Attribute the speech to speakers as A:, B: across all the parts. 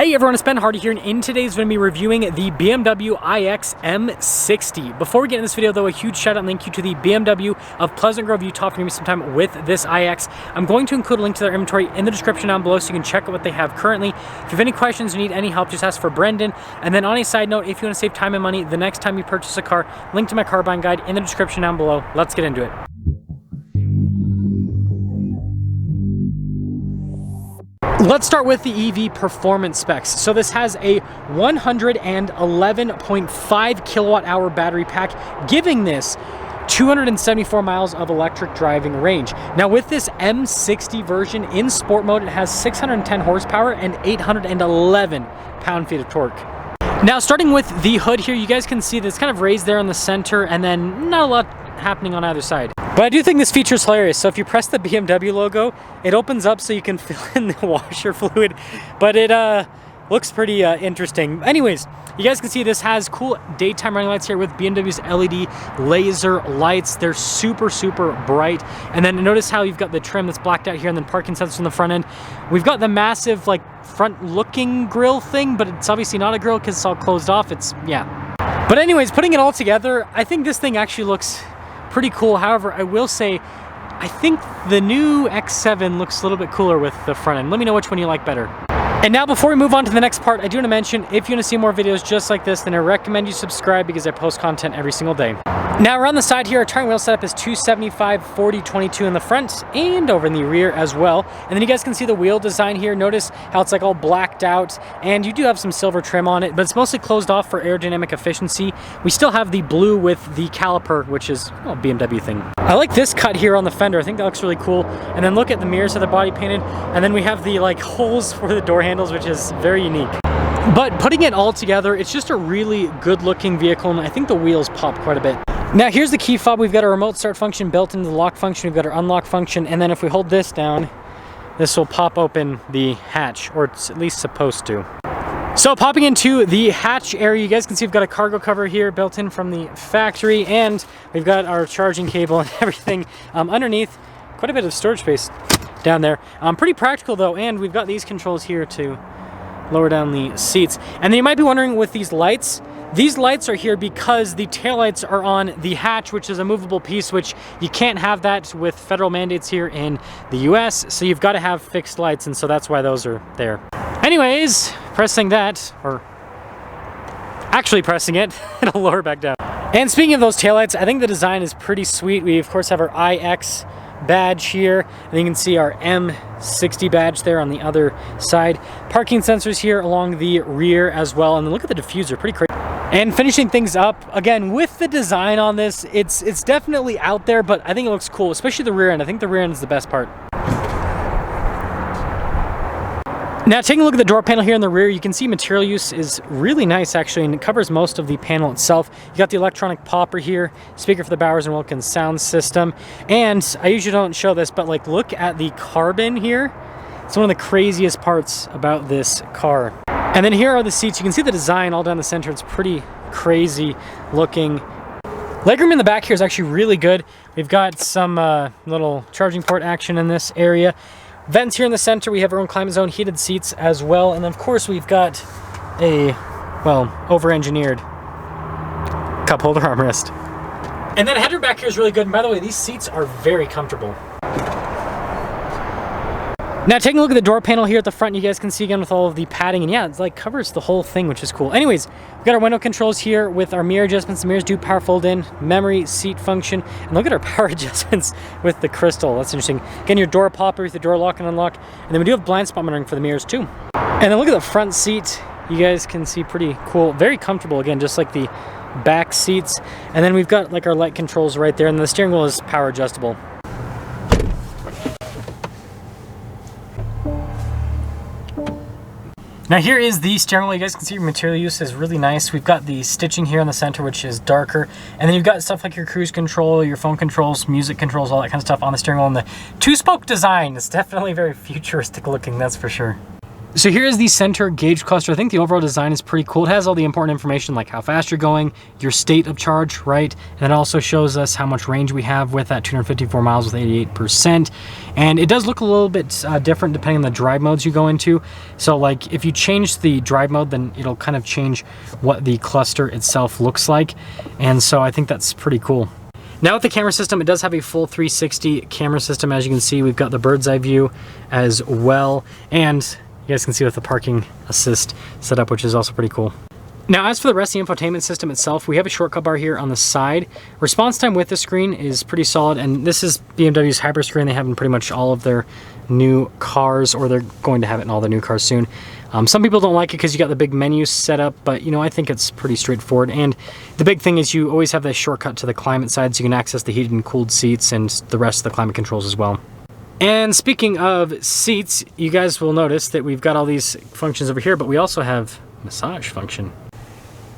A: Hey everyone, it's Ben Hardy here, and in today's video, I'm going to be reviewing the BMW iX M60. Before we get into this video though, a huge shout out and thank you to the BMW of Pleasant Grove, Utah for giving me some time with this iX. I'm going to include a link to their inventory in the description down below so you can check out what they have currently. If you have any questions or need any help, just ask for Brendan. And then on a side note, if you want to save time and money the next time you purchase a car, link to my car buying guide in the description down below. Let's get into it. Let's start with the EV performance specs. So this has a 111.5 kilowatt hour battery pack, giving this 274 miles of electric driving range. Now with this M60 version in sport mode, it has 610 horsepower and 811 pound-feet of torque. Now starting with the hood here, you guys can see that it's kind of raised there in the center and then not a lot happening on either side. But I do think this feature is hilarious. So if you press the BMW logo, it opens up so you can fill in the washer fluid, but it looks pretty interesting. Anyways, you guys can see this has cool daytime running lights here with BMW's LED laser lights. They're super bright. And then notice how you've got the trim that's blacked out here and then parking sensors on the front end. We've got the massive like front looking grille thing, but it's obviously not a grille because it's all closed off. Yeah. But anyways, putting it all together, I think this thing actually looks pretty cool. However, I will say, I think the new X7 looks a little bit cooler with the front end. Let me know which one you like better. And now before we move on to the next part, I do want to mention, if you want to see more videos just like this, then I recommend you subscribe because I post content every single day. Now around the side here, our tire wheel setup is 275, 40, 22 in the front and over in the rear as well. And then you guys can see the wheel design here. Notice how it's like all blacked out, and you do have some silver trim on it, but it's mostly closed off for aerodynamic efficiency. We still have the blue with the caliper, which is a BMW thing. I like this cut here on the fender. I think that looks really cool. And then look at the mirrors of the body painted. And then we have the like holes for the door handles, which is very unique. But putting it all together, it's just a really good looking vehicle, and I think the wheels pop quite a bit. Now here's the key fob. We've got a remote start function built into the lock function. We've got our unlock function, and then if we hold this down, this will pop open the hatch, or it's at least supposed to. So popping into the hatch area, you guys can see we've got a cargo cover here built in from the factory, and we've got our charging cable and everything underneath. Quite a bit of storage space down there. Pretty practical though, and we've got these controls here to lower down the seats. And then you might be wondering with these lights are here because the taillights are on the hatch, which is a movable piece, which you can't have that with federal mandates here in the US, so you've got to have fixed lights, and so that's why those are there. Anyways, pressing that, or actually pressing it, it'll lower back down. And speaking of those taillights, I think the design is pretty sweet. We of course have our iX badge here, and you can see our M60 badge there on the other side. Parking sensors here along the rear as well, and then look at the diffuser, pretty crazy. And finishing things up, again, with the design on this, it's definitely out there, but I think it looks cool, especially the rear end. I think the rear end is the best part. Now taking a look at the door panel here in the rear, you can see material use is really nice actually, and it covers most of the panel itself. You got the electronic popper here, speaker for the Bowers & Wilkins sound system, and I usually don't show this, but like look at the carbon here. It's one of the craziest parts about this car. And then here are the seats. You can see the design all down the center. It's pretty crazy looking. Legroom in the back here is actually really good. We've got some little charging port action in this area. Vents here in the center. We have our own climate zone, heated seats as well. And of course we've got a, well, over-engineered cup holder armrest. And then headroom back here is really good. And by the way, these seats are very comfortable. Now taking a look at the door panel here at the front, you guys can see again with all of the padding, and yeah, it's like covers the whole thing, which is cool. Anyways, we've got our window controls here with our mirror adjustments. The mirrors do power fold in, memory seat function, and look at our power adjustments with the crystal. That's interesting. Again, your door popper with the door lock and unlock, and then we do have blind spot monitoring for the mirrors too. And then look at the front seat. You guys can see pretty cool, very comfortable again, just like the back seats. And then we've got like our light controls right there, and the steering wheel is power adjustable. Now here is the steering wheel. You guys can see your material use is really nice. We've got the stitching here in the center, which is darker. And then you've got stuff like your cruise control, your phone controls, music controls, all that kind of stuff on the steering wheel. And the two-spoke design is definitely very futuristic looking, that's for sure. So here is the center gauge cluster. I think the overall design is pretty cool. It has all the important information like how fast you're going, your state of charge, right? And it also shows us how much range we have with that 254 miles with 88%. And it does look a little bit different depending on the drive modes you go into. So like if you change the drive mode, then it'll kind of change what the cluster itself looks like. And so I think that's pretty cool. Now with the camera system, it does have a full 360 camera system. As you can see, we've got the bird's eye view as well. And you guys can see with the parking assist setup, which is also pretty cool. Now, as for the rest of the infotainment system itself, we have a shortcut bar here on the side. Response time with the screen is pretty solid, and this is BMW's hybrid screen they have in pretty much all of their new cars, or they're going to have it in all their new cars soon. Some people don't like it because you got the big menu set up, but you know, I think it's pretty straightforward. And the big thing is you always have this shortcut to the climate side, so you can access the heated and cooled seats and the rest of the climate controls as well. And speaking of seats, you guys will notice that we've got all these functions over here, but we also have massage function.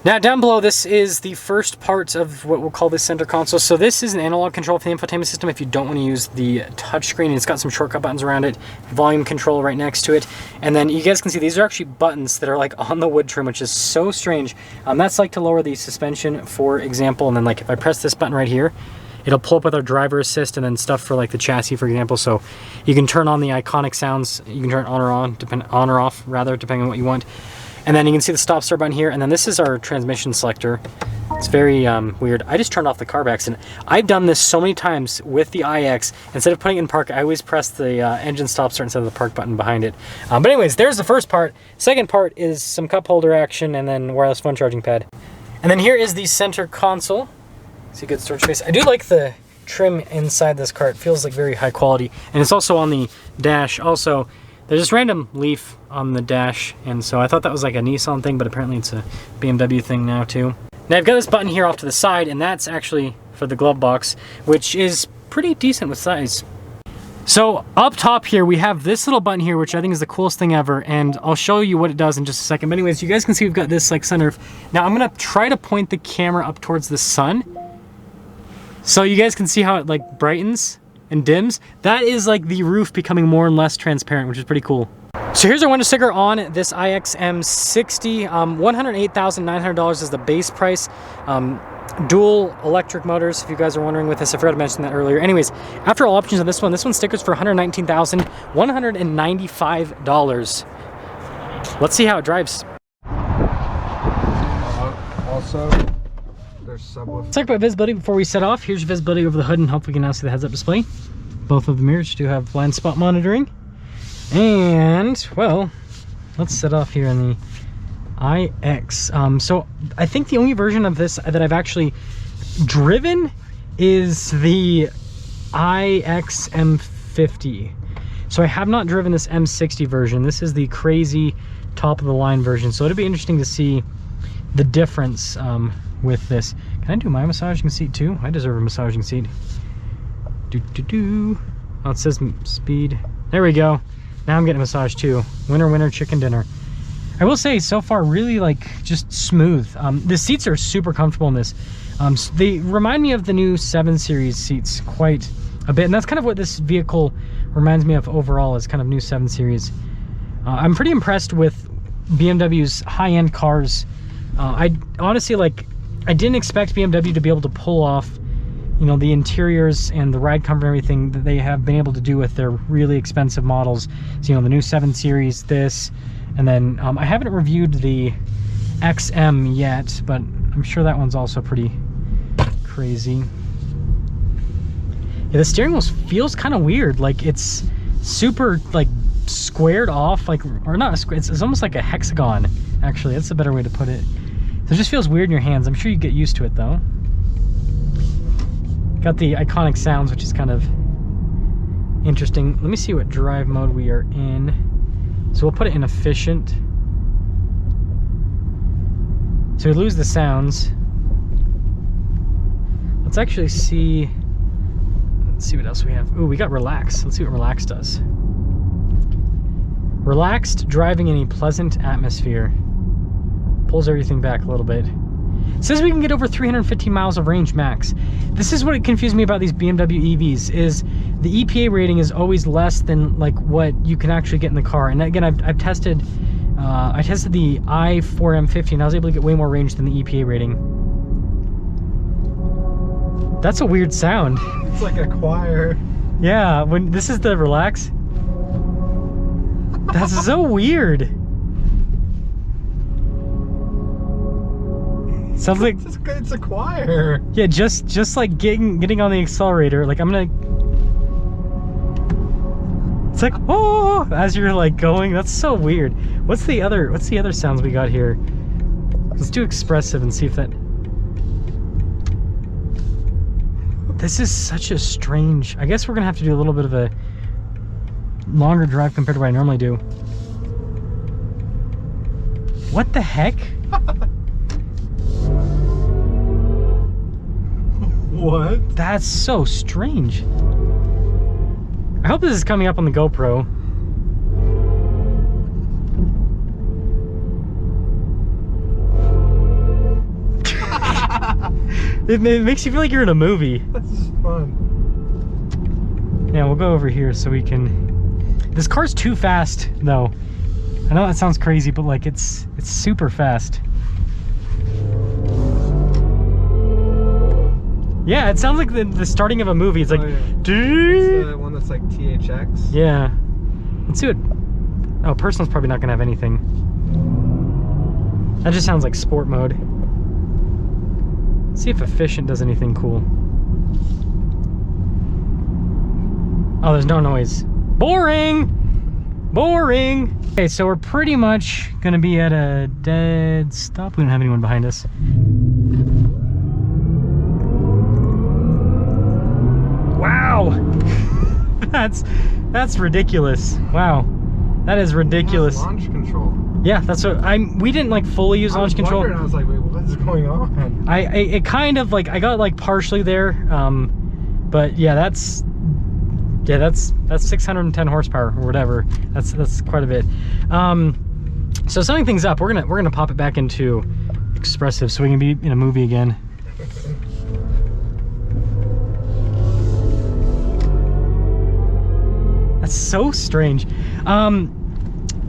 A: Now down below, this is the first part of what we'll call the center console. So this is an analog control for the infotainment system if you don't want to use the touchscreen. It's got some shortcut buttons around it, volume control right next to it. And then you guys can see these are actually buttons that are like on the wood trim, which is so strange. That's like to lower the suspension, for example. And then like if I press this button right here, it'll pull up with our driver assist and then stuff for like the chassis, for example. So you can turn on the iconic sounds. You can turn it on or off, depending on what you want. And then you can see the stop start button here. And then this is our transmission selector. It's very weird. I just turned off the car by accident. I've done this so many times with the iX. Instead of putting it in park, I always press the engine stop start instead of the park button behind it. But anyways, there's the first part. Second part is some cup holder action and then wireless phone charging pad. And then here is the center console. See, good storage space. I do like the trim inside this car. It feels like very high quality. And it's also on the dash. Also, there's this random leaf on the dash. And so I thought that was like a Nissan thing, but apparently it's a BMW thing now too. Now I've got this button here off to the side, and that's actually for the glove box, which is pretty decent with size. So up top here, we have this little button here, which I think is the coolest thing ever, and I'll show you what it does in just a second. But anyways, you guys can see we've got this like sunroof. Now I'm gonna try to point the camera up towards the sun, so you guys can see how it like brightens and dims. That is like the roof becoming more and less transparent, which is pretty cool. So here's our window sticker on this iX M60. $108,900 is the base price. Dual electric motors, if you guys are wondering with this. I forgot to mention that earlier. Anyways, after all options on this one stickers for $119,195. Let's see how it drives.
B: Also, there's subwoofer.
A: Let's talk about visibility before we set off. Here's visibility over the hood, and hopefully you can now see the heads-up display. Both of the mirrors do have blind spot monitoring. And, well, let's set off here in the iX. So I think the only version of this that I've actually driven is the iX M50. So I have not driven this M60 version. This is the crazy top of the line version. So it'll be interesting to see the difference with this. Can I do my massaging seat too? I deserve a massaging seat. Oh, it says speed. There we go. Now I'm getting a massage too. Winner, winner, chicken dinner. I will say, so far, really like just smooth. The seats are super comfortable in this. They remind me of the new 7 Series seats quite a bit, and that's kind of what this vehicle reminds me of overall, is kind of new 7 Series. I'm pretty impressed with BMW's high-end cars. I honestly, like, I didn't expect BMW to be able to pull off, you know, the interiors and the ride comfort and everything that they have been able to do with their really expensive models. So, you know, the new 7 Series, this, and then I haven't reviewed the XM yet, but I'm sure that one's also pretty crazy. Yeah, the steering wheel feels kind of weird. Like, it's super, like, squared off, like, or not, it's almost like a hexagon, actually. That's a better way to put it. So it just feels weird in your hands. I'm sure you get used to it, though. Got the iconic sounds, which is kind of interesting. Let me see what drive mode we are in. So we'll put it in efficient. So we lose the sounds. Let's actually see. Let's see what else we have. Ooh, we got relax. Let's see what relax does. Relaxed driving in a pleasant atmosphere. Pulls everything back a little bit. It says we can get over 315 miles of range max. This is what confused me about these BMW EVs, is the EPA rating is always less than like what you can actually get in the car. And again, I tested the i4 M50 and I was able to get way more range than the EPA rating. That's a weird sound.
B: It's like a choir.
A: Yeah, when this is the relax. That's so weird. Sounds like
B: it's a choir.
A: Yeah, just like getting on the accelerator. Like I'm gonna. It's like oh, as you're like going. That's so weird. What's the other sounds we got here? Let's do expressive and see if that. This is such a strange. I guess we're gonna have to do a little bit of a longer drive compared to what I normally do. What the heck?
B: What?
A: That's so strange. I hope this is coming up on the GoPro. It makes you feel like you're in a movie.
B: This is fun.
A: Yeah, we'll go over here so we can... This car's too fast, though. I know that sounds crazy, but like it's super fast. Yeah, it sounds like the starting of a movie. It's like,
B: oh, yeah. It's the one that's like THX.
A: Yeah. Let's see what. Oh, personal's probably not gonna have anything. That just sounds like sport mode. Let's see if efficient does anything cool. Oh, there's no noise. Boring. Boring. Okay, so we're pretty much gonna be at a dead stop. We don't have anyone behind us. Wow, that's ridiculous. Wow, that is ridiculous.
B: Launch control.
A: Yeah, that's what we didn't like fully use launch control.
B: I was like, wait, what is going on?
A: It kind of like I got like partially there, but yeah, that's 610 horsepower or whatever. That's quite a bit. So summing things up, we're gonna pop it back into expressive so we can be in a movie again. That's so strange.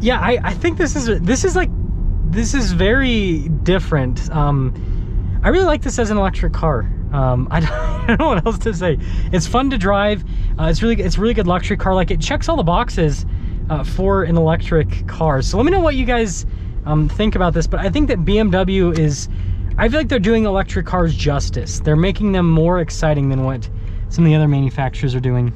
A: Yeah, I think this is very different. I really like this as an electric car. I don't know what else to say. It's fun to drive. It's really good luxury car. Like it checks all the boxes for an electric car. So let me know what you guys think about this. But I think that BMW is, I feel like they're doing electric cars justice. They're making them more exciting than what some of the other manufacturers are doing.